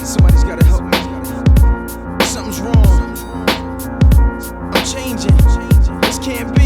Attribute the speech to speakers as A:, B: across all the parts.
A: Somebody's gotta help me. Something's wrong. I'm changing. This can't be.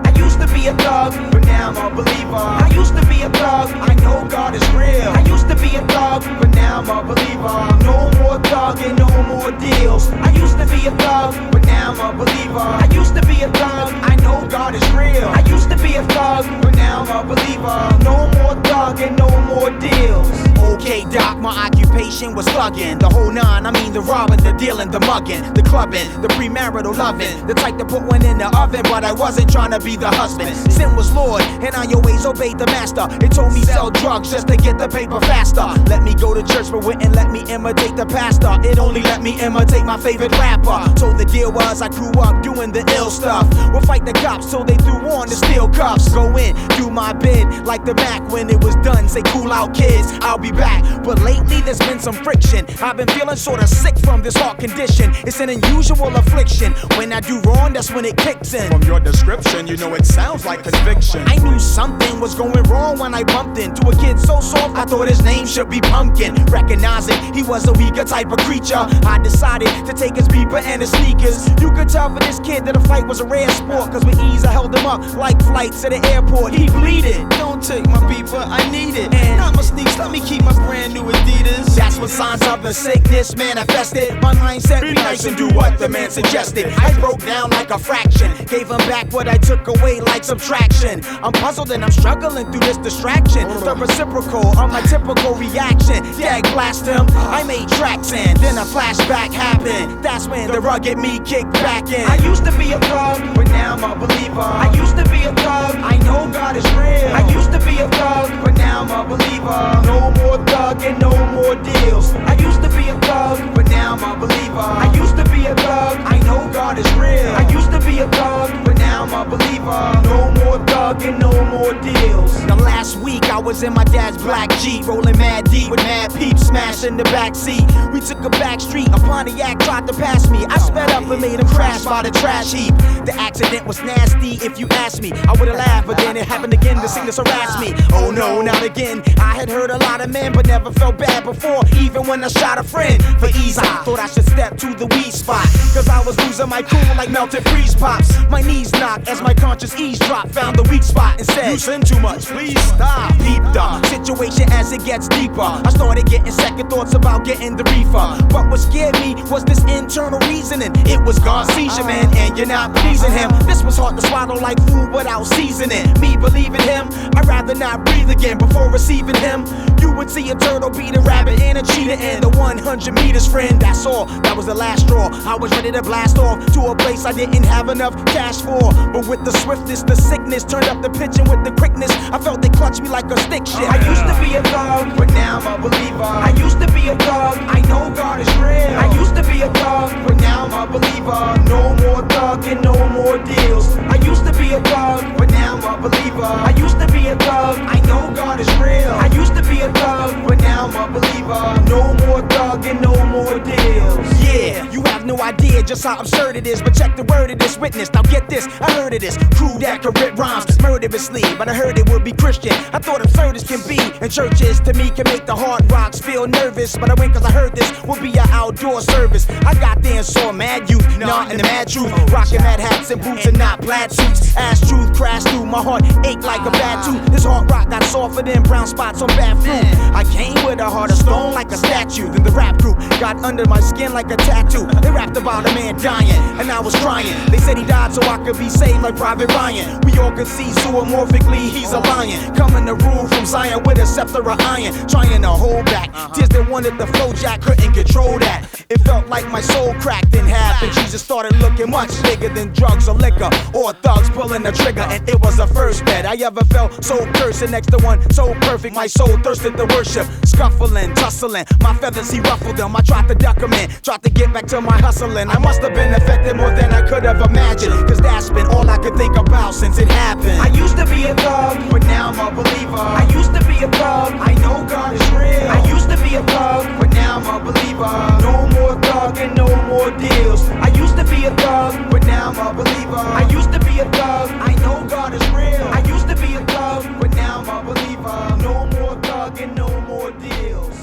B: I used to be a thug, but now I'm a believer. I used to be a thug, I know God is real. I used to be a thug, but now I'm a believer. No more thugging, no more deals. I used to be a thug, but now I'm a believer. I used to be a thug, I know God is real. I used to be a thug, but now I'm a believer. No more thugging, no more deals.
C: Okay, Doc, my occupation was thuggin'. The whole nine, I mean the robbing, the dealing, the mugging, the clubbing, the premarital loving. The type to put one in the oven, but I wasn't trying to be the husband. Sin was Lord, and I always obeyed the master. It told me sell drugs just to get the paper faster. Let me go to church, but wouldn't let me imitate the pastor. It only let me imitate my favorite rapper. So the deal was I grew up doing the ill stuff. We'll fight the cops till they threw on the steel cuffs. Go in, do my bid, like the Mac when it was done. Say cool out kids, I'll be back. But lately there's been some friction. I've been feeling sorta sick from this heart condition. It's an unusual affliction. When I do wrong, that's when it kicks in.
D: From your description, you know it sounds like conviction.
C: I knew something was going wrong when I bumped into a kid so soft I thought his name should be Pumpkin. Recognizing he was a weaker type of creature, I decided to take his beeper and his sneakers. You could tell for this kid that a fight was a rare sport, cause with ease I held him up like flights at the airport. He bleeded.
A: Don't take my beeper, I need it. And not my sneaks, let me keep my brand new Adidas.
C: That's when signs of the sickness manifested. My mindset be nice and do what the man suggested. I broke down like a fraction, gave him back what I took away like subtraction. I'm puzzled and I'm struggling through this distraction. The reciprocal of my typical reaction. Dag blast him, I made tracks and then a flashback happened. That's when the rugged me kicked back in.
B: I used to be a thug, but now I'm a believer. I used to be a thug, I know God is real. I used to be a thug, but now I'm a believer. No more thugging, no more deals. I used to be a thug, but now I'm a believer. I used to be a thug, I know God is real. I used to be a thug, but now I'm a believer. No more thugging, no more deals.
C: Now last week I was in my dad's black Jeep, rolling mad deep with mad peeps, smashed in the backseat. We took a back street, a Pontiac tried to pass me. I sped up and made him crash by the trash heap. The accident was nasty if you asked me. I would've laughed, but then it happened again. The sickness harassed me. Oh no, not again. I had heard a lot of men, but never felt bad before. Even when I shot a friend for ease, I thought I should step to the weed spot, cause I was losing my cool like melted freeze pops. My knees knocked as my conscious eavesdrop found the weak spot and said,
D: You sin too much, please stop.
C: Deep the situation as it gets deeper. I started getting second thoughts about getting the reefer. But what scared me was this internal reasoning. It was God's seizure, man, and you're not pleasing him. This was hard to swallow like food without seasoning. Me believing him, I'd rather not breathe again before receiving him. You would see a turtle beat a rabbit and a cheetah and the 100 meters friend. That's all, that was the last straw. I was ready to blast off to a place I didn't have enough cash for. But with the swiftness, the sickness turned up the pitch, and with the quickness, I felt they clutched me like a stick shift.
B: I used to be a thug, but now I'm a believer. I used to be a thug, I know God is real. I used to be a thug, but now I'm a believer. No more thugging, no more deals. I used to be a thug, but now I'm a believer. I used to be a thug, I know God is real. I used to be a thug, but now I'm a believer. No more thugging, no more deals.
C: Yeah, you have no idea just how absurd it is, but check the word of this witness. Now get this, I heard of this crew that could rip rhymes murderously, but I heard it would be Christian. I thought absurd as can be, and churches to me can make the hard rocks feel nervous. But I went cause I heard this would be an outdoor service. I got there and saw mad youth, nah, and the mad truth, rocking mad hats and boots and not plaid suits. As truth crashed through, my heart ached like a bad tooth. This hard rock got softer than brown spots on bad fruit. I came with a heart of stone like a statue. Then the rap group got under my skin like a tattoo. They rapped about a man dying, and I was crying. They said he died so I could be saved like Private Ryan. We all could see zoomorphically he's a lion, coming to rule from Zion with a scepter of iron, trying to hold back tears that wanted the flow, Jack couldn't control that. It felt like my soul cracked in half, and Jesus started looking much bigger than drugs or liquor or thugs pulling the trigger. And it was the first that I ever felt so cursed, and next to one so perfect my soul thirsted to worship. Scuffling, tussling, my feathers he ruffled them. I tried to duck him in, tried to get back to my hustling. I must have been affected more than I could have imagined, cause that's been all I could think about since it happened.
B: I used to be a thug, but now I'm a believer. I used to be a thug, I know God is real. I used to be a thug, but now I'm a believer. No more thugging, no more deals. I used to be a thug, but now I'm a believer. I used to be a thug, I know God is real. I used to be a thug, but now I'm a believer. No more thugging, no more deals.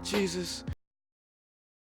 E: Jesus.